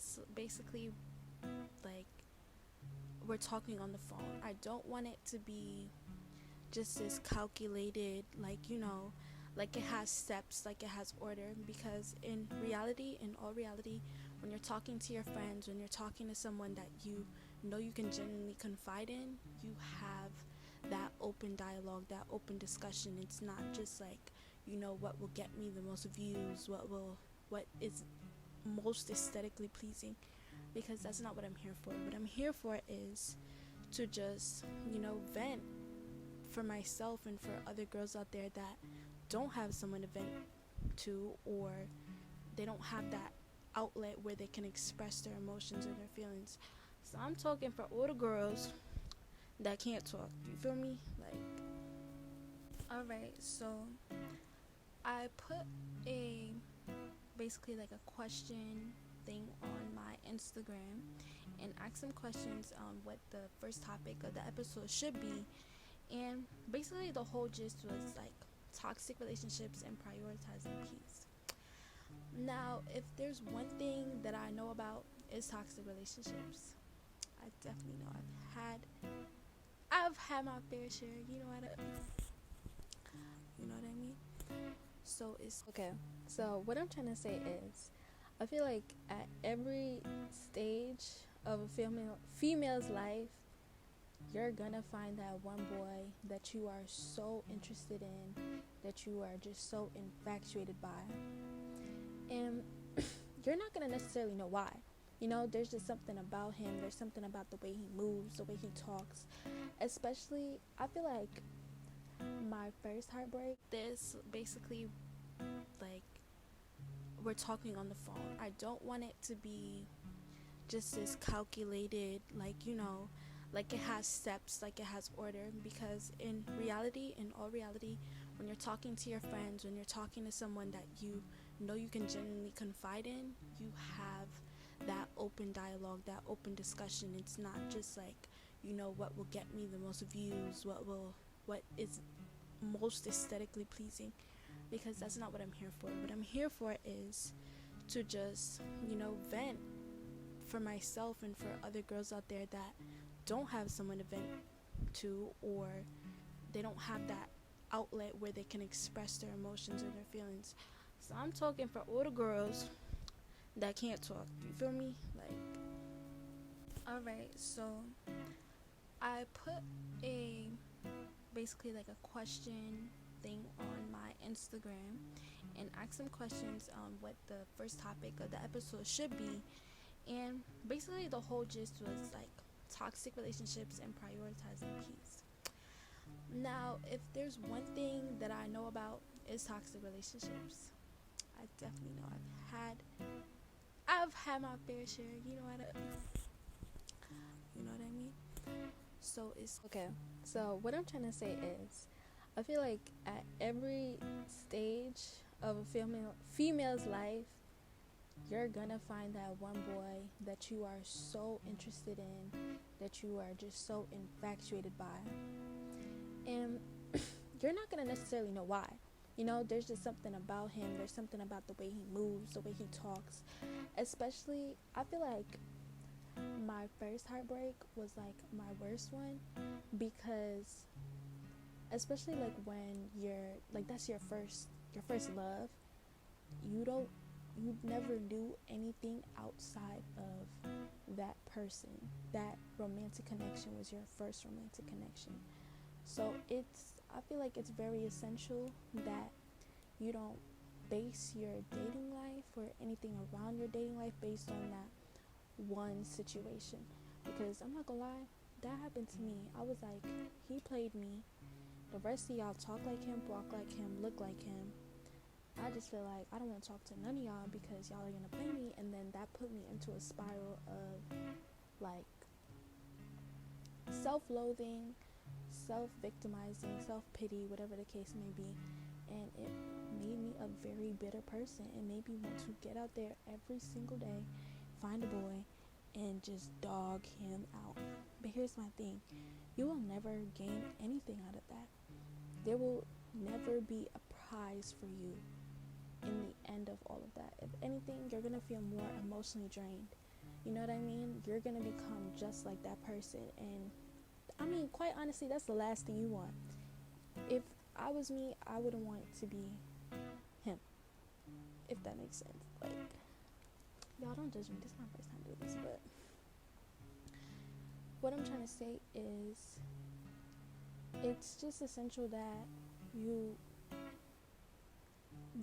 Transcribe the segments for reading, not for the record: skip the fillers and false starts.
this basically, like, we're talking on the phone. I don't want it to be just this calculated, like it has steps, like it has order, because in all reality, when you're talking to your friends, when you're talking to someone that you know you can genuinely confide in, you have that open dialogue, that open discussion. It's not just like, what will get me the most views, what is most aesthetically pleasing, because that's not what I'm here for. What I'm here for is to just, vent for myself and for other girls out there that don't have someone to vent to, or they don't have that outlet where they can express their emotions or their feelings. So I'm talking for all the girls that can't talk. You feel me? Like, alright, so I put a basically like a question thing on my Instagram and asked some questions on what the first topic of the episode should be. And basically, the whole gist was like toxic relationships and prioritizing peace. Now, if there's one thing that I know about is toxic relationships. I definitely know I've had my fair share. You know what I mean? So it's Okay, so what I'm trying to say is, I feel like at every stage of a female's life, you're gonna find that one boy that you are so interested in, that you are just so infatuated by, and you're not gonna necessarily know why. There's just something about him. There's something about the way he moves, the way he talks. Especially, I feel like my first heartbreak. this basically, like, we're talking on the phone. I don't want it to be just this calculated, like it has steps, like it has order, because in all reality, when you're talking to your friends, when you're talking to someone that you know you can genuinely confide in, you have that open dialogue, that open discussion. It's not just like, what will get me the most views, what is most aesthetically pleasing, because that's not what I'm here for. What I'm here for is to just, vent for myself and for other girls out there that don't have someone to vent to, or they don't have that outlet where they can express their emotions or their feelings. So I'm talking for all the girls that can't talk. You feel me? Like, alright, so I put a basically like a question thing on my Instagram and asked some questions on what the first topic of the episode should be. And basically, the whole gist was like toxic relationships and prioritizing peace. Now, if there's one thing that I know about is toxic relationships. I definitely know I've had my fair share. You know what I mean? So it's Okay, so what I'm trying to say is, I feel like at every stage of a female's life, you're gonna find that one boy that you are so interested in, that you are just so infatuated by, and you're not gonna necessarily know why. There's just something about him. There's something about the way he moves, the way he talks. Especially, I feel like my first heartbreak was like my worst one, because especially like when you're like, that's your first love. You never knew anything outside of that person. That romantic connection was your first romantic connection. So I feel like it's very essential that you don't base your dating life or anything around your dating life based on that one situation. Because I'm not gonna lie, that happened to me. I was like, he played me. The rest of y'all talk like him, walk like him, look like him. I just feel like I don't want to talk to none of y'all because y'all are gonna play me. And then that put me into a spiral of like self-loathing, self-victimizing, self-pity, whatever the case may be. And it made me a very bitter person. It made me want to get out there every single day, find a boy, and just dog him out. But here's my thing, you will never gain anything out of that. There will never be a prize for you in the end of all of that. If anything, you're gonna feel more emotionally drained. You know what I mean? You're gonna become just like that person. And I mean, quite honestly, that's the last thing you want. If I was me, I wouldn't want to be him, if that makes sense. Like, y'all don't judge me. This is my first time doing this, but what I'm trying to say is it's just essential that you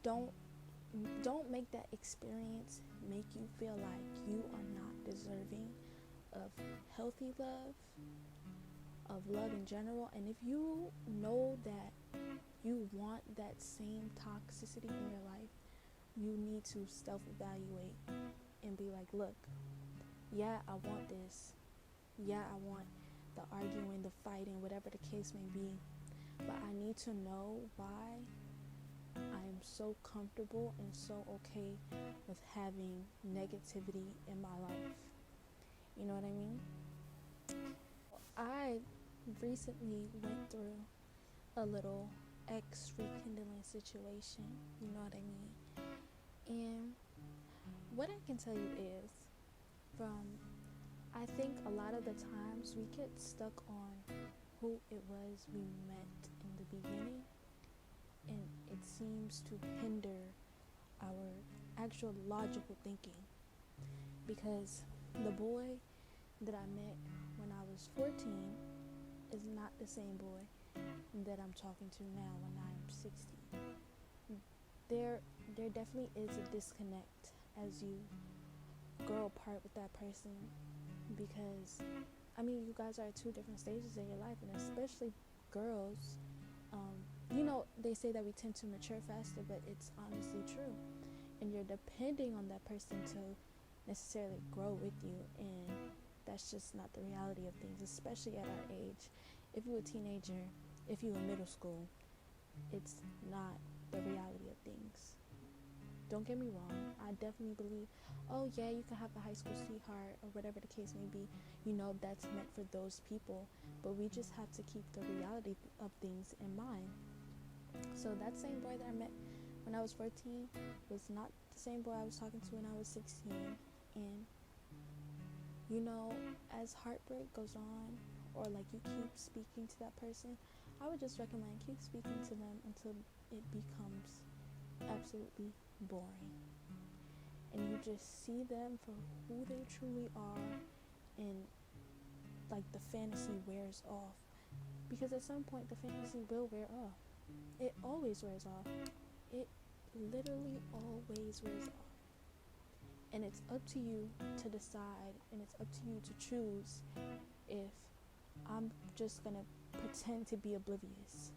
don't make that experience make you feel like you are not deserving of healthy love, of love in general. And if you know that you want that same toxicity in your life, you need to self-evaluate and be like, look, yeah, I want this. Yeah, I want the arguing, the fighting, whatever the case may be. But I need to know why I am so comfortable and so okay with having negativity in my life. You know what I mean? I recently went through a little ex rekindling situation. You know what I mean? And what I can tell you is, I think a lot of the times we get stuck on who it was we met in the beginning, and it seems to hinder our actual logical thinking, because the boy that I met when I was 14 is not the same boy that I'm talking to now when I'm 16. There definitely is a disconnect as you grow apart with that person, because I mean, you guys are at two different stages in your life, and especially girls, you know, they say that we tend to mature faster, but it's honestly true. And you're depending on that person to necessarily grow with you, and that's just not the reality of things, especially at our age. If you're a teenager, if you're in middle school, it's not the reality of things. Don't get me wrong, I definitely believe, oh yeah, you can have a high school sweetheart or whatever the case may be. You know, that's meant for those people, but we just have to keep the reality of things in mind. So that same boy that I met when I was 14 was not the same boy I was talking to when I was 16. And you know, as heartbreak goes on, or like you keep speaking to that person, I would just recommend keep speaking to them until it becomes absolutely boring, and you just see them for who they truly are, and like the fantasy wears off, because at some point the fantasy will wear off. It always wears off. It literally always wears off. And it's up to you to decide, and it's up to you to choose if I'm just gonna pretend to be oblivious,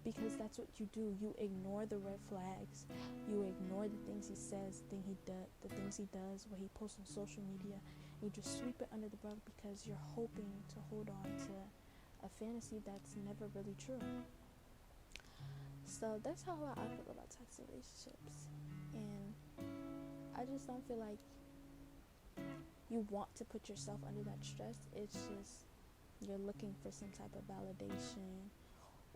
because that's what you do. You ignore the red flags, you ignore the things he says, the things he does, what he posts on social media. You just sweep it under the rug because you're hoping to hold on to a fantasy that's never really true. So that's how I feel about toxic relationships, and I just don't feel like you want to put yourself under that stress. It's just you're looking for some type of validation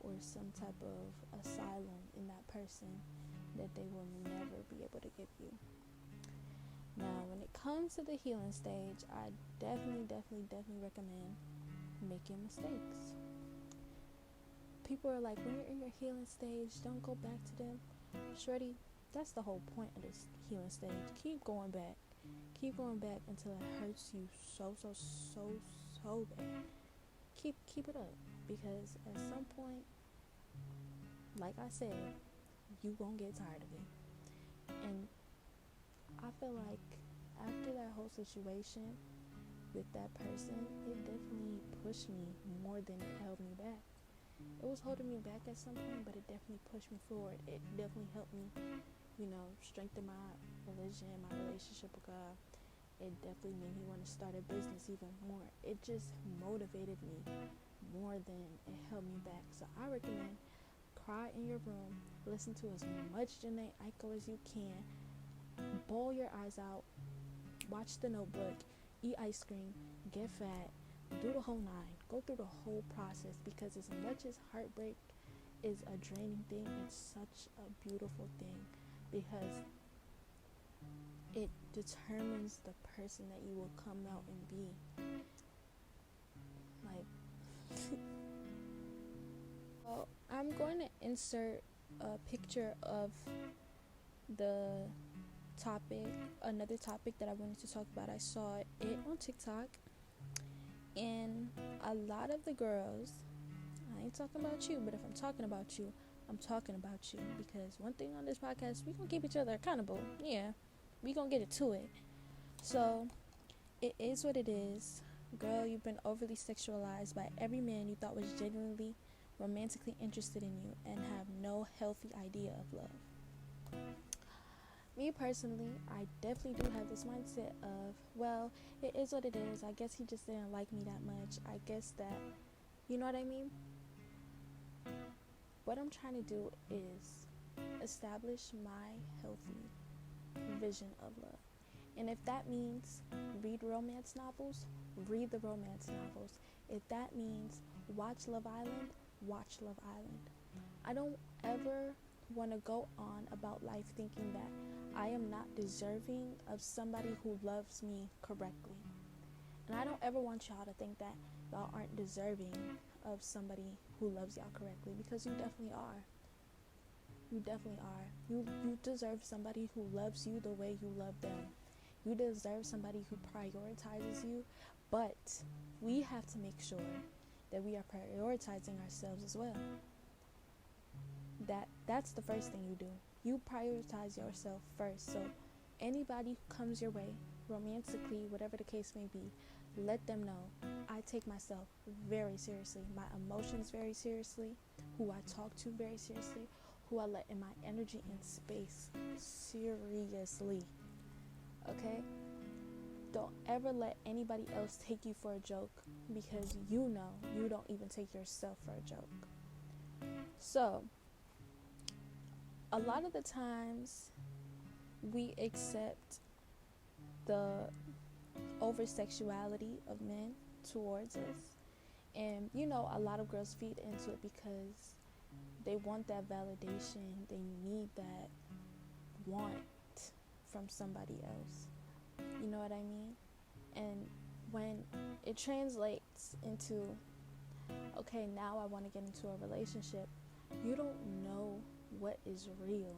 or some type of asylum in that person that they will never be able to give you. Now, when it comes to the healing stage, I definitely recommend making mistakes. People are like, when you're in your healing stage, don't go back to them. Shorty, that's the whole point of this healing stage. Keep going back. Keep going back until it hurts you so bad. Keep it up, because at some point, like I said, you gonna get tired of it. And I feel like after that whole situation with that person, it definitely pushed me more than it held me back. It was holding me back at some point, but it definitely pushed me forward. It definitely helped me, strengthen my religion, my relationship with God. It definitely made me want to start a business even more. It just motivated me more than it held me back. So I recommend cry in your room, listen to as much Jhené Aiko as you can, bawl your eyes out, watch The Notebook, eat ice cream, get fat, do the whole nine, go through the whole process, because as much as heartbreak is a draining thing, it's such a beautiful thing, because it determines the person that you will come out and be. Like, well, I'm going to insert a picture of the topic, another topic that I wanted to talk about. I saw it on TikTok, and a lot of the girls, I ain't talking about you, but if I'm talking about you, I'm talking about you, because one thing on this podcast, we gonna keep each other accountable. Yeah, we gonna get it to it. So it is what it is. Girl, you've been overly sexualized by every man you thought was genuinely romantically interested in you and have no healthy idea of love. Me personally, I definitely do have this mindset of, well, it is what it is. I guess he just didn't like me that much. I guess that, you know what I mean? What I'm trying to do is establish my healthy vision of love. And if that means read romance novels, read the romance novels. If that means watch Love Island, watch Love Island. I don't ever want to go on about life thinking that I am not deserving of somebody who loves me correctly. And I don't ever want y'all to think that y'all aren't deserving of somebody who loves y'all correctly, because you definitely are. You definitely are. You deserve somebody who loves you the way you love them. You deserve somebody who prioritizes you, but we have to make sure that we are prioritizing ourselves as well. That's the first thing you do. You prioritize yourself first. So anybody who comes your way, romantically, whatever the case may be, let them know I take myself very seriously, my emotions very seriously, who I talk to very seriously, who I let in my energy and space seriously. Okay? Don't ever let anybody else take you for a joke, because you know you don't even take yourself for a joke. So, a lot of the times we accept the over sexuality of men towards us, and a lot of girls feed into it because they want that validation, they need that want from somebody else, you know what I mean? And when it translates into, okay, now I want to get into a relationship, you don't know what is real.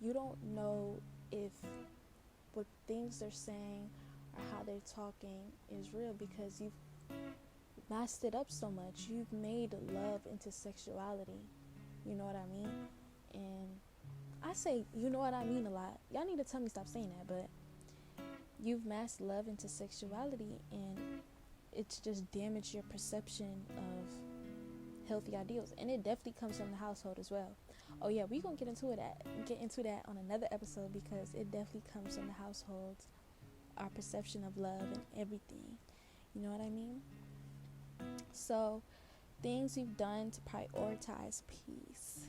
You don't know if what things they're saying or how they're talking is real, because you've masked it up so much. You've made love into sexuality. You know what I mean? And I say, you know what I mean, a lot. Y'all need to tell me stop saying that, but you've masked love into sexuality, and it's just damaged your perception of healthy ideals. And it definitely comes from the household as well. Oh yeah, we gonna get into that on another episode, because it definitely comes from the household, our perception of love and everything. You know what I mean? So, things you've done to prioritize peace.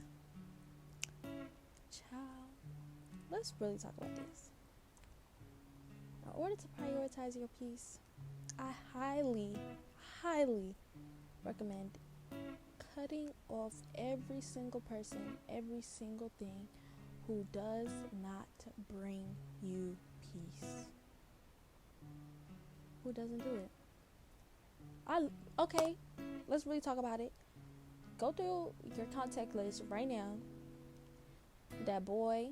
Child, let's really talk about this. In order to prioritize your peace, I highly, highly recommend cutting off every single person, every single thing who does not bring you peace. Who doesn't do it? Okay, let's really talk about it. Go through your contact list right now. That boy,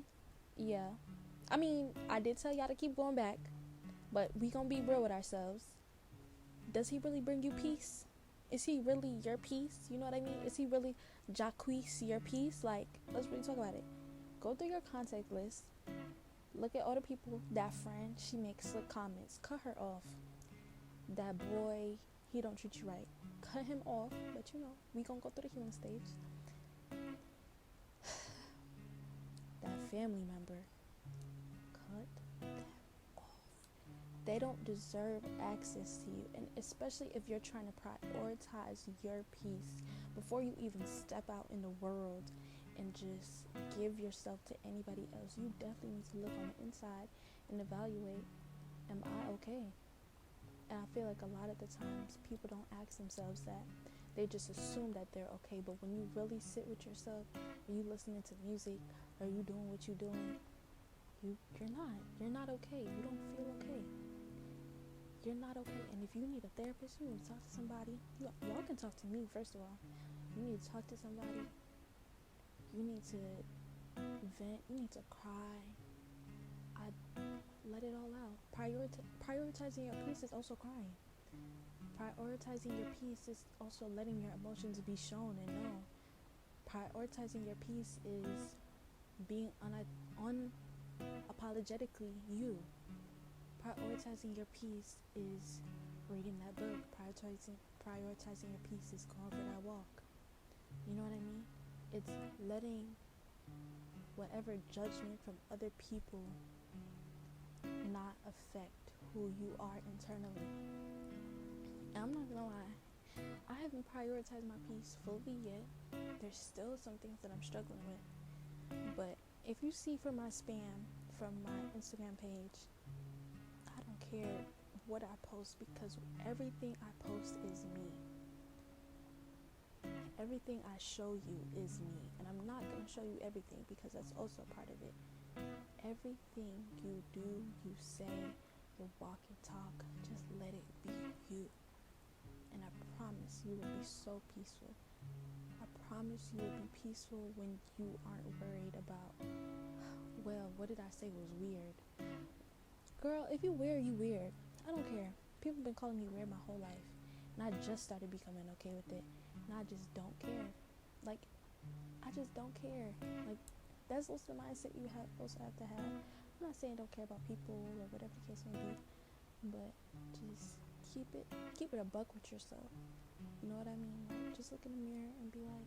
yeah. I mean, I did tell y'all to keep going back, but we gonna be real with ourselves. Does he really bring you peace? Is he really your peace? You know what I mean? Is he really Jacquees your peace? Like, let's really talk about it. Go through your contact list. Look at all the people. That friend, she makes slick comments. Cut her off. That boy, he don't treat you right. Cut him off. But we gonna go through the healing stage. That family member, cut them off. They don't deserve access to you. And especially if you're trying to prioritize your peace before you even step out in the world and just give yourself to anybody else, you definitely need to look on the inside and evaluate, am I okay? And I feel like a lot of the times people don't ask themselves that. They just assume that they're okay. But when you really sit with yourself, are you listening to music, are you doing what you're doing, You're not okay. You don't feel okay. You're not okay. And if you need a therapist, you need to talk to somebody. Y'all can talk to me, first of all. You need to talk to somebody. You need to vent. You need to cry. Let it all out. Prioritizing your peace is also crying. Prioritizing your peace is also letting your emotions be shown and known. Prioritizing your peace is being unapologetically you. Prioritizing your peace is reading that book. Prioritizing your peace is going for that walk. You know what I mean? It's letting whatever judgment from other people not affect who you are internally. And I'm not gonna lie, I haven't prioritized my peace fully yet. There's still some things that I'm struggling with. But if you see from my spam, from my Instagram page, I don't care what I post because everything I post is me. Everything I show you is me. And I'm not going to show you everything because that's also part of it. Everything you do, you say, you walk, you talk, just let it be you. And I promise you will be so peaceful. I promise you will be peaceful when you aren't worried about, well, what did I say was weird? Girl, if you weird, you weird. I don't care. People have been calling me weird my whole life. And I just started becoming okay with it. And I just don't care. Like, I just don't care. Like, that's also the mindset you also have to have. I'm not saying don't care about people or whatever the case may be. But just keep it a buck with yourself. You know what I mean? Like, just look in the mirror and be like,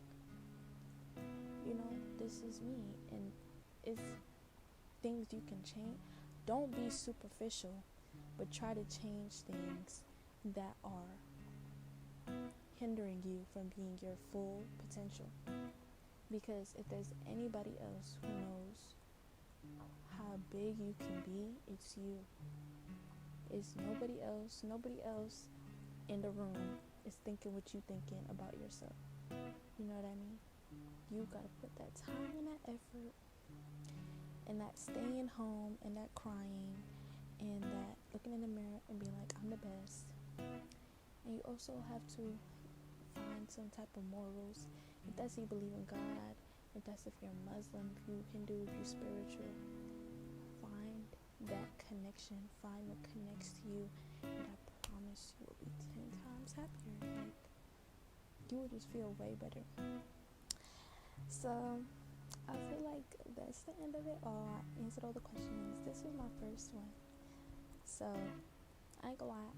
this is me. And it's things you can change. Don't be superficial, but try to change things that are hindering you from being your full potential. Because if there's anybody else who knows how big you can be, it's you. It's nobody else. Nobody else in the room is thinking what you thinking about yourself. You know what I mean? You gotta put that time and that effort and that staying home and that crying and that looking in the mirror and being like, I'm the best. And you also have to find some type of morals. If that's you believe in God, if that's if you're Muslim, if you Hindu, if you're spiritual, find that connection. Find what connects to you, and I promise you will be 10 times happier. Like, you will just feel way better. So I feel like that's the end of it all. I answered all the questions. This was my first one, so I ain't gonna lie,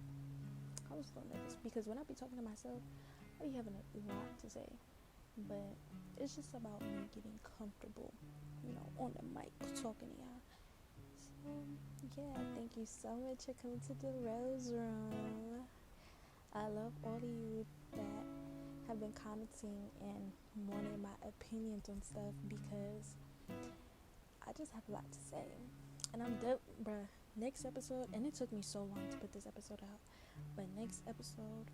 I was a little nervous because when I be talking to myself, I be having a lot to say, but it's just about me getting comfortable, on the mic talking to y'all. So yeah, thank you so much for coming to the Rose Room. I love all of you that have been commenting and wanting my opinions on stuff because I just have a lot to say. And I'm bruh, next episode, and it took me so long to put this episode out, but next episode,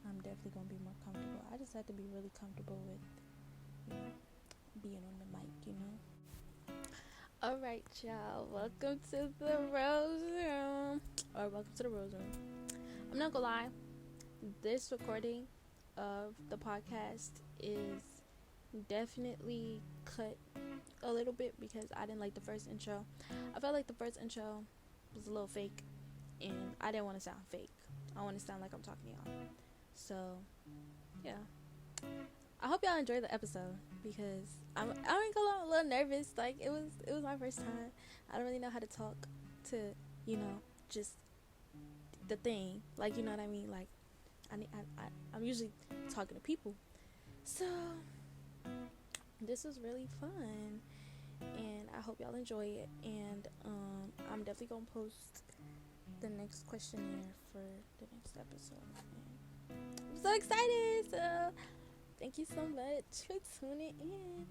I'm definitely going to be more comfortable. I just have to be really comfortable with, being on the mic, Alright, y'all. Welcome to the Rose Room. Or welcome to the Rose Room. I'm not gonna lie, this recording of the podcast is definitely cut a little bit because I didn't like the first intro. I felt like the first intro was a little fake, and I didn't want to sound fake. I want to sound like I'm talking to y'all. So, yeah. I hope y'all enjoyed the episode because I'm a little nervous. Like, it was my first time. I don't really know how to talk to, just the thing. Like, you know what I mean? Like, I'm usually talking to people. So, this was really fun. And I hope y'all enjoy it. And I'm definitely going to post the next questionnaire for the next episode. And I'm so excited. So, thank you so much for tuning in.